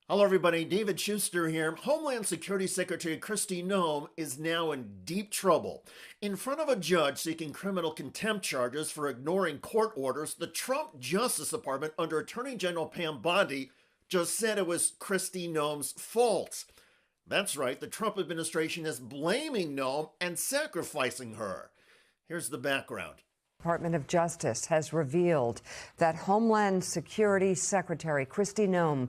Hello, everybody. David Shuster here. Homeland Security Secretary Kristi Noem is now in deep trouble. In front of a judge seeking criminal contempt charges for ignoring court orders, the Trump Justice Department, under Attorney General Pam Bondi, just said it was Kristi Noem's fault. That's right, the Trump administration is blaming Noem and sacrificing her. Here's the background. Department of Justice has revealed that Homeland Security Secretary Kristi Noem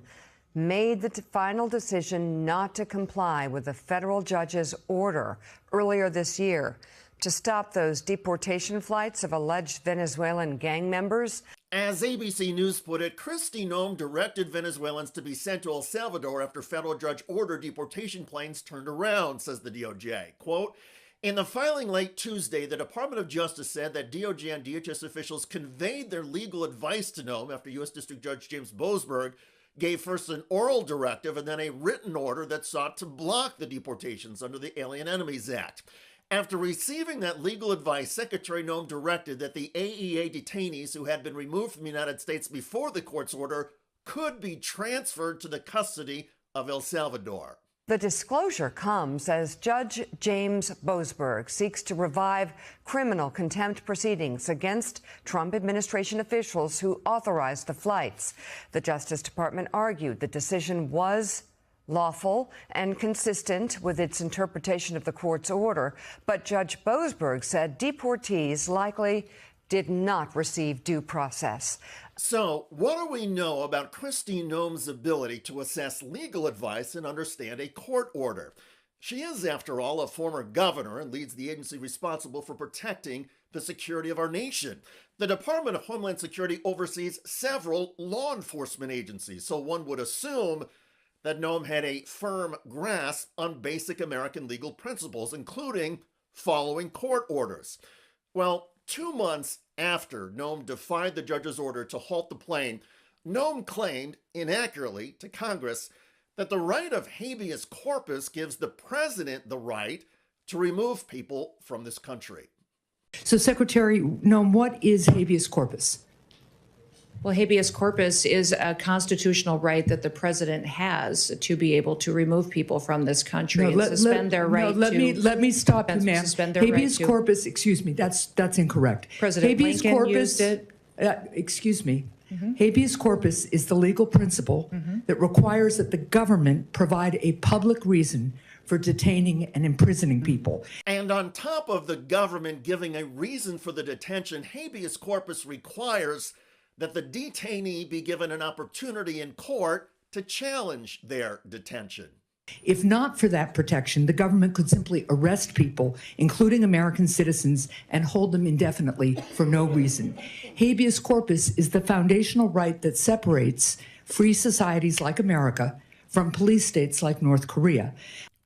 made the final decision not to comply with the federal judge's order earlier this year to stop those deportation flights of alleged Venezuelan gang members. As ABC News put it, Kristi Noem directed Venezuelans to be sent to El Salvador after federal judge ordered deportation planes turned around, says the DOJ. Quote, in the filing late Tuesday, the Department of Justice said that DOJ and DHS officials conveyed their legal advice to Noem after U.S. District Judge James Boasberg gave first an oral directive and then a written order that sought to block the deportations under the Alien Enemies Act. After receiving that legal advice, Secretary Noem directed that the AEA detainees who had been removed from the United States before the court's order could be transferred to the custody of El Salvador. The disclosure comes as Judge James Boasberg seeks to revive criminal contempt proceedings against Trump administration officials who authorized the flights. The Justice Department argued the decision was lawful and consistent with its interpretation of the court's order, but Judge Boasberg said deportees likely did not receive due process. So, what do we know about Kristi Noem's ability to assess legal advice and understand a court order? She is, after all, a former governor and leads the agency responsible for protecting the security of our nation. The Department of Homeland Security oversees several law enforcement agencies, so one would assume that Noem had a firm grasp on basic American legal principles, including following court orders. Well, 2 months after Noem defied the judge's order to halt the plane, Noem claimed, inaccurately, to Congress that the right of habeas corpus gives the president the right to remove people from this country. So, Secretary Noem, what is habeas corpus? Well, habeas corpus is a constitutional right that the president has to be able to remove people from this country and suspend their right to. Let me stop you, ma'am. Habeas corpus, excuse me, that's incorrect. President Lincoln used it. Excuse me. Habeas corpus is the legal principle that requires that the government provide a public reason for detaining and imprisoning people. And on top of the government giving a reason for the detention, habeas corpus requires that the detainee be given an opportunity in court to challenge their detention. If not for that protection, the government could simply arrest people, including American citizens, and hold them indefinitely for no reason. Habeas corpus is the foundational right that separates free societies like America from police states like North Korea.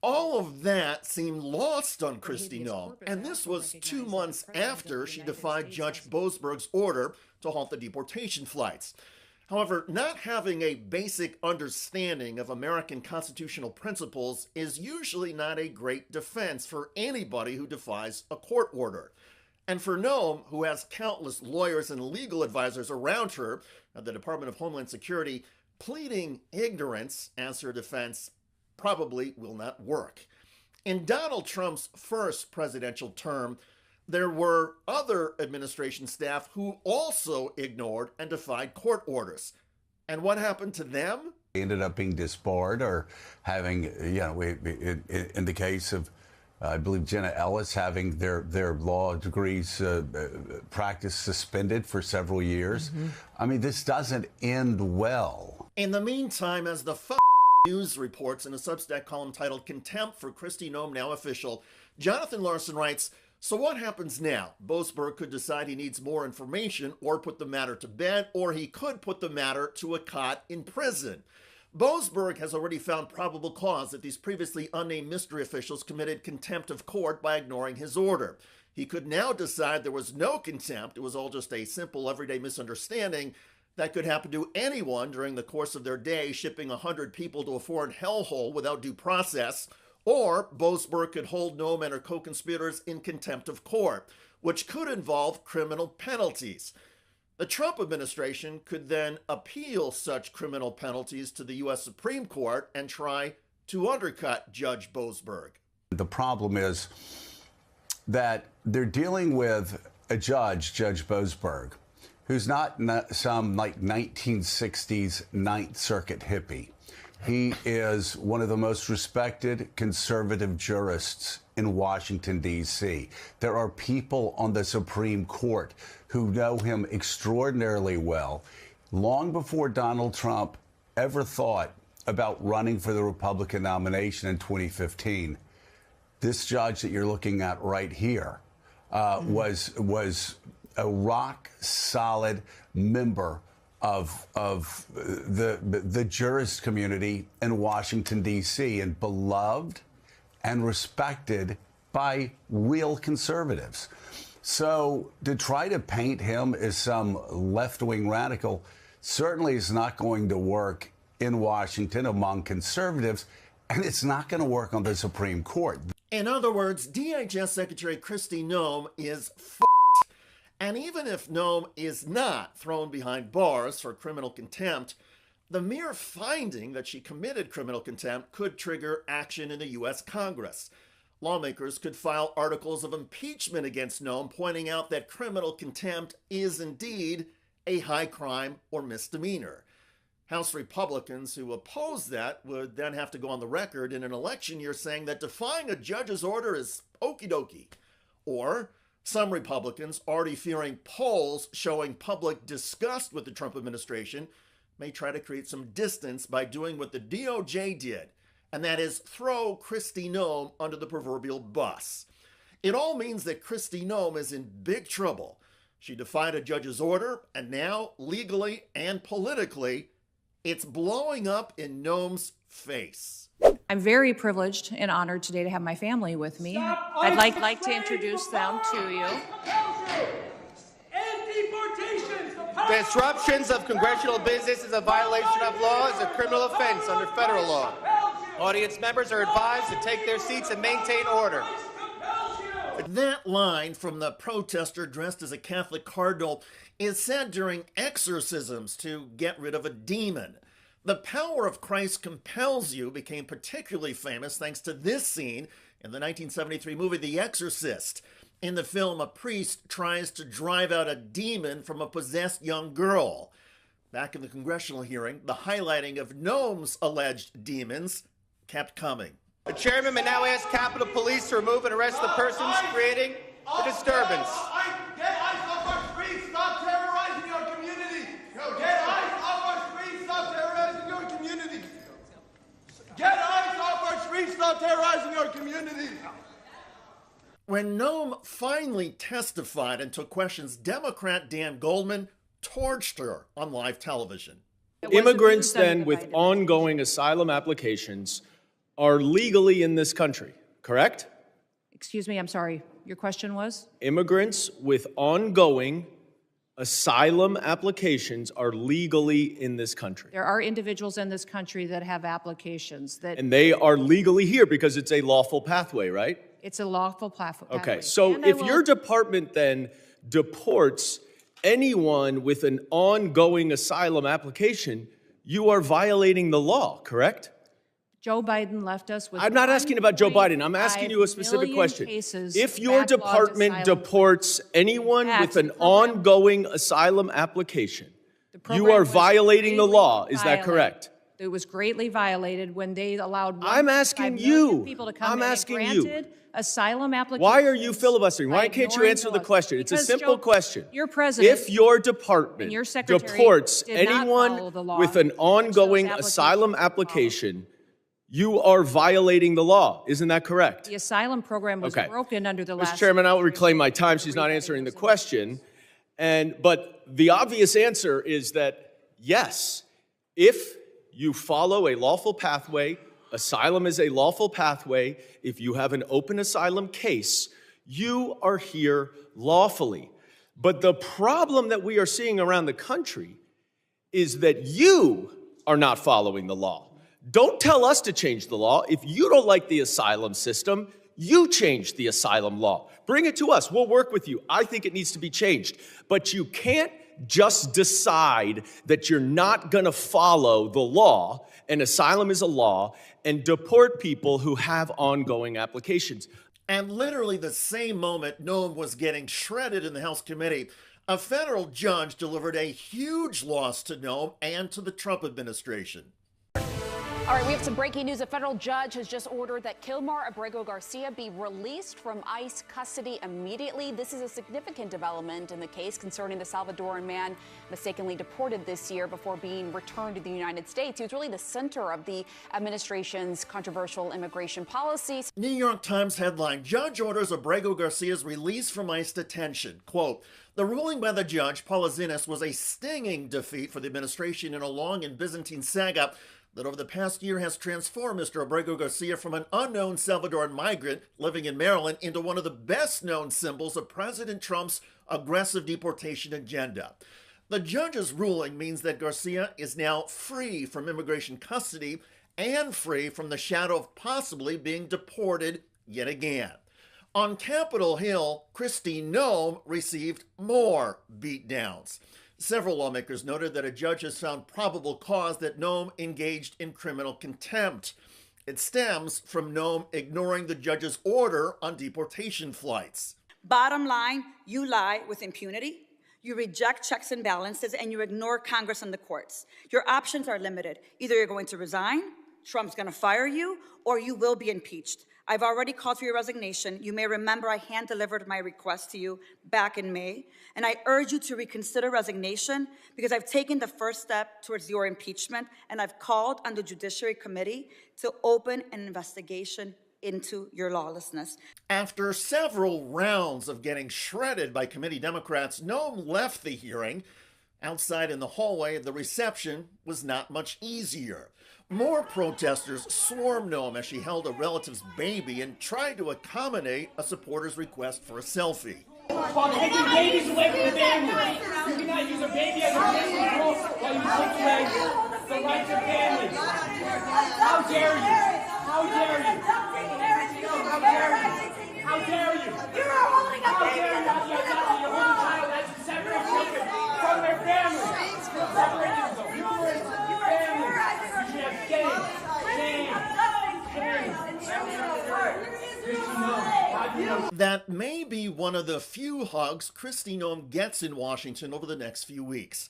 All of that seemed lost on Kristi Noem, and this was 2 months after she defied Judge Boasberg's order to halt the deportation flights. However, not having a basic understanding of American constitutional principles is usually not a great defense for anybody who defies a court order. And for Noem, who has countless lawyers and legal advisors around her at the Department of Homeland Security, pleading ignorance as her defense probably will not work. In Donald Trump's first presidential term, there were other administration staff who also ignored and defied court orders. And what happened to them? They ended up being disbarred or having, in the case of, I believe, Jenna Ellis, having their law degrees practice suspended for several years. I mean, this doesn't end well. In the meantime, as the News reports in a Substack column titled Contempt for Kristi Noem Now Official, Jonathan Larson writes, so what happens now? Boasberg could decide he needs more information or put the matter to bed, or he could put the matter to a cot in prison. Boasberg has already found probable cause that these previously unnamed mystery officials committed contempt of court by ignoring his order. He could now decide there was no contempt, it was all just a simple everyday misunderstanding that could happen to anyone during the course of their day, shipping 100 people to a foreign hellhole without due process, or Boasberg could hold Noem and her co-conspirators in contempt of court, which could involve criminal penalties. The Trump administration could then appeal such criminal penalties to the U.S. Supreme Court and try to undercut Judge Boasberg. The problem is that they're dealing with a judge, Judge Boasberg, who's not some like 1960s Ninth Circuit hippie. He is one of the most respected conservative jurists in Washington, D.C. There are people on the Supreme Court who know him extraordinarily well. Long before Donald Trump ever thought about running for the Republican nomination in 2015, this judge that you're looking at right here was a rock solid member of the jurist community in Washington, D.C., and beloved and respected by real conservatives. So to try to paint him as some left-wing radical certainly is not going to work in Washington among conservatives, and it's not going to work on the Supreme Court. In other words, DHS Secretary Kristi Noem is and even if Noem is not thrown behind bars for criminal contempt, the mere finding that she committed criminal contempt could trigger action in the U.S. Congress. Lawmakers could file articles of impeachment against Noem, pointing out that criminal contempt is indeed a high crime or misdemeanor. House Republicans who oppose that would then have to go on the record in an election year saying that defying a judge's order is okie dokie. Or some Republicans, already fearing polls showing public disgust with the Trump administration, may try to create some distance by doing what the DOJ did, and that is throw Kristi Noem under the proverbial bus. It all means that Kristi Noem is in big trouble. She defied a judge's order, and now, legally and politically, it's blowing up in Noem's face. I'm very privileged and honored today to have my family with me. I'd like to introduce them to you. Disruptions of congressional business is a violation of law, is a criminal offense under federal law. Audience members are advised to take their seats and maintain order. That line from the protester dressed as a Catholic cardinal is said during exorcisms to get rid of a demon. The power of Christ compels you became particularly famous thanks to this scene in the 1973 movie The Exorcist. In the film, a priest tries to drive out a demon from a possessed young girl. Back in the Congressional hearing, the highlighting of Noem's alleged demons kept coming. The chairman may now ask Capitol Police to remove and arrest the persons creating the disturbance. Get ICE off our streets! Stop terrorizing our community! Get ICE off our streets! Stop terrorizing our community! Get ICE off our streets! Stop terrorizing our community! When Noem finally testified and took questions, Democrat Dan Goldman torched her on live television. Immigrants then with ongoing asylum applications are legally in this country, correct? Excuse me, I'm sorry. Your question was? Immigrants with ongoing asylum applications are legally in this country. There are individuals in this country that have applications that... And they are legally here because it's a lawful pathway, right? It's a lawful pathway. Okay, so if your department then deports anyone with an ongoing asylum application, you are violating the law, correct? Joe Biden left us with... I'm not asking about Joe Biden. I'm asking you a specific question. If your department deports anyone with an ongoing asylum application, you are violating the law. Is that correct? It was greatly violated when they allowed... I'm asking you. People to come I'm asking you. Asylum applications. Why are you filibustering? Why can't you answer the question? It's a simple question. Your president, if your department deports anyone with an ongoing asylum application, you are violating the law. Isn't that correct? The asylum program was broken under the last... Mr. Chairman, I will reclaim my time. She's not answering the question. But the obvious answer is that, yes, if you follow a lawful pathway, asylum is a lawful pathway. If you have an open asylum case, you are here lawfully. But the problem that we are seeing around the country is that you are not following the law. Don't tell us to change the law. If you don't like the asylum system, you change the asylum law. Bring it to us. We'll work with you. I think it needs to be changed. But you can't just decide that you're not going to follow the law, and asylum is a law, and deport people who have ongoing applications. And literally the same moment Noem was getting shredded in the House committee, a federal judge delivered a huge loss to Noem and to the Trump administration. All right, we have some breaking news. A federal judge has just ordered that Kilmar Abrego Garcia be released from ICE custody immediately. This is a significant development in the case concerning the Salvadoran man mistakenly deported this year before being returned to the United States. He was really the center of the administration's controversial immigration policies. New York Times headline, Judge orders Abrego Garcia's release from ICE detention. Quote, the ruling by the judge, Paula Zinnes, was a stinging defeat for the administration in a long and Byzantine saga that over the past year has transformed Mr. Abrego Garcia from an unknown Salvadoran migrant living in Maryland into one of the best-known symbols of President Trump's aggressive deportation agenda. The judge's ruling means that Garcia is now free from immigration custody and free from the shadow of possibly being deported yet again. On Capitol Hill, Kristi Noem received more beatdowns. Several lawmakers noted that a judge has found probable cause that Noem engaged in criminal contempt. It stems from Noem ignoring the judge's order on deportation flights. Bottom line, you lie with impunity, you reject checks and balances, and you ignore Congress and the courts. Your options are limited. Either you're going to resign, Trump's going to fire you, or you will be impeached. I've already called for your resignation. You may remember I hand-delivered my request to you back in May, and I urge you to reconsider resignation because I've taken the first step towards your impeachment, and I've called on the Judiciary Committee to open an investigation into your lawlessness. After several rounds of getting shredded by committee Democrats, Noem left the hearing. Outside in the hallway, the reception was not much easier. More protesters swarmed Noem as she held a relative's baby and tried to accommodate a supporter's request for a selfie. Taking babies away from the family. You cannot use a baby as a vehicle while you take away the rights of families. How dare you? How dare you? How dare you? How dare you? You're holding a baby. You're holding a child as a separate children from their families. Separating them. You are families. You should have shame. That may be one of the few hugs Kristi Noem gets in Washington over the next few weeks.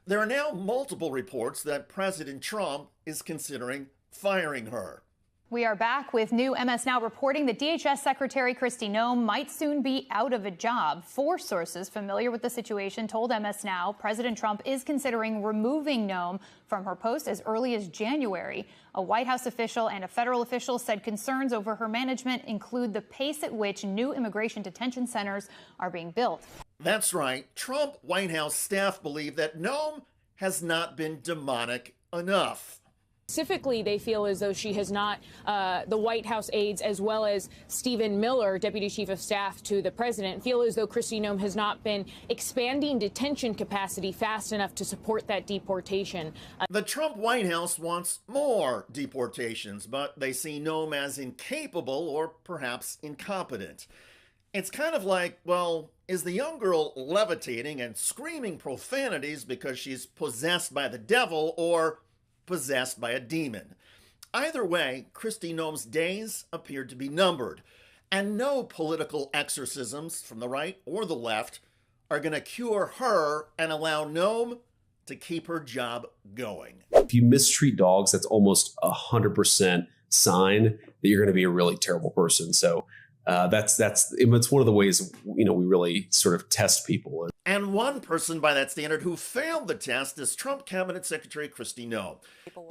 There are now multiple reports that President Trump is considering firing her. We are back with new MS Now reporting that DHS Secretary Kristi Noem might soon be out of a job. 4 sources familiar with the situation told MS Now President Trump is considering removing Noem from her post as early as January. A White House official and a federal official said concerns over her management include the pace at which new immigration detention centers are being built. That's right. Trump White House staff believe that Noem has not been demonic enough. Specifically, they feel as though she has not, the White House aides, as well as Stephen Miller, Deputy Chief of Staff to the President, feel as though Kristi Noem has not been expanding detention capacity fast enough to support that deportation. The Trump White House wants more deportations, but they see Noem as incapable or perhaps incompetent. It's kind of like, well, is the young girl levitating and screaming profanities because she's possessed by the devil or possessed by a demon? Either way, Kristi Noem's days appeared to be numbered, and no political exorcisms from the right or the left are going to cure her and allow Noem to keep her job going. If you mistreat dogs, that's almost 100% sign that you're going to be a really terrible person. So it's one of the ways, we really sort of test people. And one person by that standard who failed the test is Trump Cabinet Secretary Kristi Noem.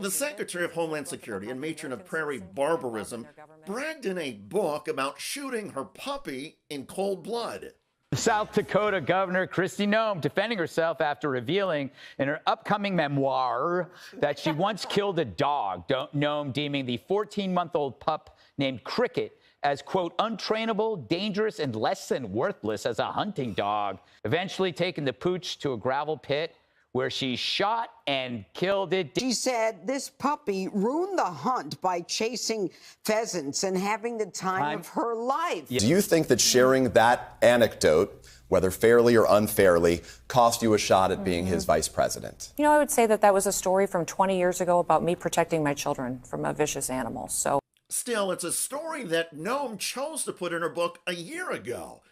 The Secretary of Homeland Security and matron of prairie barbarism bragged in a book about shooting her puppy in cold blood. South Dakota Governor Kristi Noem defending herself after revealing in her upcoming memoir that she once killed a dog, Noem deeming the 14-month-old pup named Cricket as, quote, untrainable, dangerous, and less than worthless as a hunting dog, eventually taking the pooch to a gravel pit where she shot and killed it. She said this puppy ruined the hunt by chasing pheasants and having the time of her life. Do you think that sharing that anecdote, whether fairly or unfairly, cost you a shot at being his vice president? You know, I would say that was a story from 20 years ago about me protecting my children from a vicious animal. So still, it's a story that Noem chose to put in her book a year ago.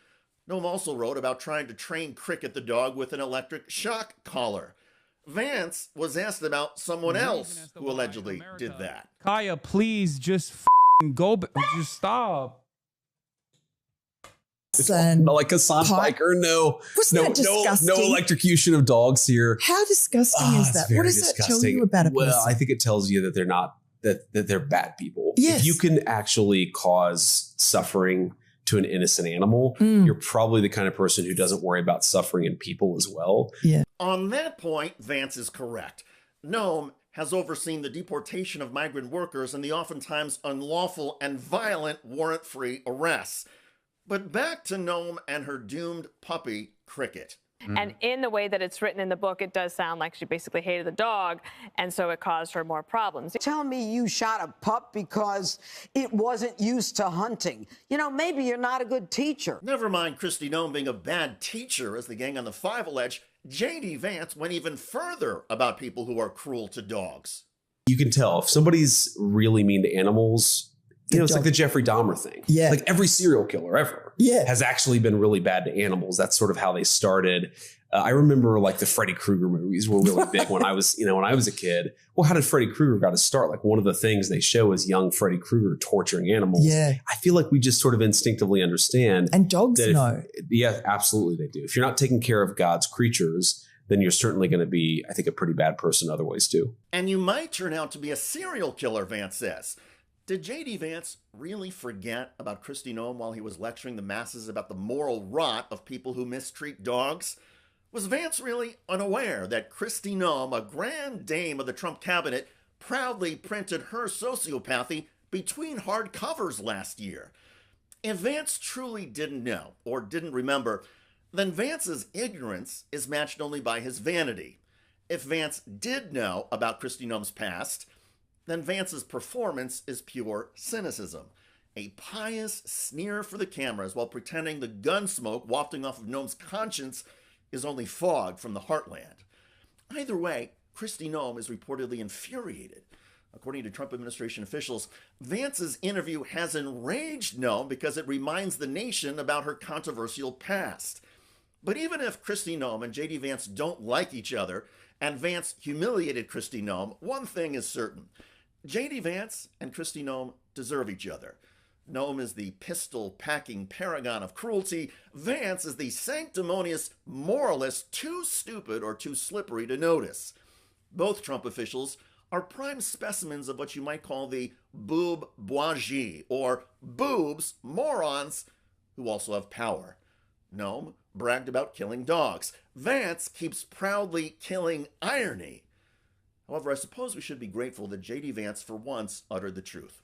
Noem also wrote about trying to train Cricket the dog with an electric shock collar. Vance was asked about someone else who allegedly did that. Kaya, please just go, just stop. Like a son biker, no electrocution of dogs here. How disgusting is that? What does that tell you about a person? Well, I think it tells you that they're not that they're bad people. Yes. If you can actually cause suffering to an innocent animal, you're probably the kind of person who doesn't worry about suffering in people as well. Yeah. On that point, Vance is correct. Noem has overseen the deportation of migrant workers and the oftentimes unlawful and violent warrant-free arrests. But back to Noem and her doomed puppy, Cricket. And in the way that it's written in the book, it does sound like she basically hated the dog, and so it caused her more problems. Tell me you shot a pup because it wasn't used to hunting. You know, maybe you're not a good teacher. Never mind Kristi Noem being a bad teacher, as the Gang on the Five allege, J.D. Vance went even further about people who are cruel to dogs. You can tell if somebody's really mean to animals. You know, it's like the Jeffrey Dahmer thing. Yeah. Like every serial killer ever has actually been really bad to animals. That's sort of how they started. I remember like the Freddy Krueger movies were really big when I was a kid. Well, how did Freddy Krueger got to start? Like one of the things they show is young Freddy Krueger torturing animals. Yeah. I feel like we just sort of instinctively understand. And dogs know. Yeah, absolutely they do. If you're not taking care of God's creatures, then you're certainly going to be, I think, a pretty bad person other ways too. And you might turn out to be a serial killer, Vance says. Did J.D. Vance really forget about Kristi Noem while he was lecturing the masses about the moral rot of people who mistreat dogs? Was Vance really unaware that Kristi Noem, a grand dame of the Trump cabinet, proudly printed her sociopathy between hard covers last year? If Vance truly didn't know or didn't remember, then Vance's ignorance is matched only by his vanity. If Vance did know about Kristi Noem's past, then Vance's performance is pure cynicism, a pious sneer for the cameras while pretending the gun smoke wafting off of Noem's conscience is only fog from the heartland. Either way, Kristi Noem is reportedly infuriated. According to Trump administration officials, Vance's interview has enraged Noem because it reminds the nation about her controversial past. But even if Kristi Noem and J.D. Vance don't like each other, and Vance humiliated Kristi Noem, one thing is certain. J.D. Vance and Kristi Noem deserve each other. Noem is the pistol-packing paragon of cruelty. Vance is the sanctimonious moralist too stupid or too slippery to notice. Both Trump officials are prime specimens of what you might call the boob bourgeois, or boobs, morons, who also have power. Noem bragged about killing dogs. Vance keeps proudly killing irony. However, I suppose we should be grateful that J.D. Vance for once uttered the truth.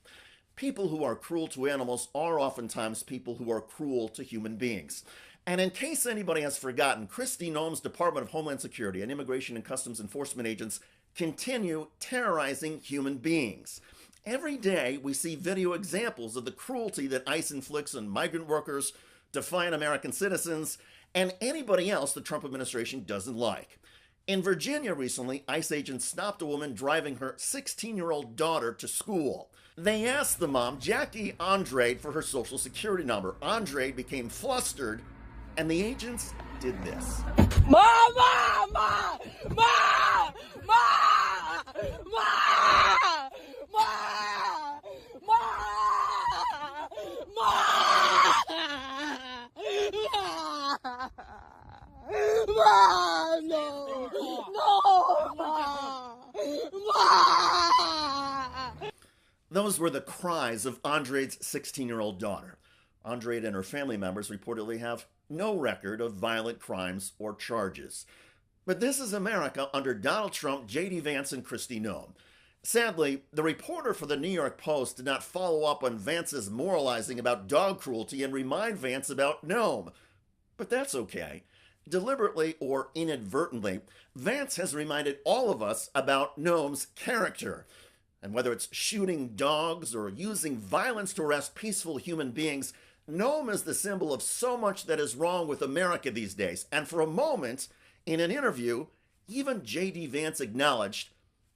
People who are cruel to animals are oftentimes people who are cruel to human beings. And in case anybody has forgotten, Kristi Noem's Department of Homeland Security and Immigration and Customs Enforcement agents continue terrorizing human beings. Every day, we see video examples of the cruelty that ICE inflicts on migrant workers, defiant American citizens, and anybody else the Trump administration doesn't like. In Virginia recently, ICE agents stopped a woman driving her 16-year-old daughter to school. They asked the mom, Jackie Andrade, for her social security number. Andrade became flustered, and the agents did this. Mama! Ma! Ma! Ma! Ma! Ma! Ma! Ma! No! No! Ma! Ma! Those were the cries of Andrade's 16-year-old daughter. Andrade and her family members reportedly have no record of violent crimes or charges. But this is America under Donald Trump, J.D. Vance, and Kristi Noem. Sadly, the reporter for the New York Post did not follow up on Vance's moralizing about dog cruelty and remind Vance about Noem. But that's okay. Deliberately or inadvertently, Vance has reminded all of us about Noem's character. And whether it's shooting dogs or using violence to arrest peaceful human beings, Noem is the symbol of so much that is wrong with America these days. And for a moment, in an interview, even J.D. Vance acknowledged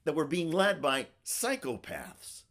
that we're being led by psychopaths.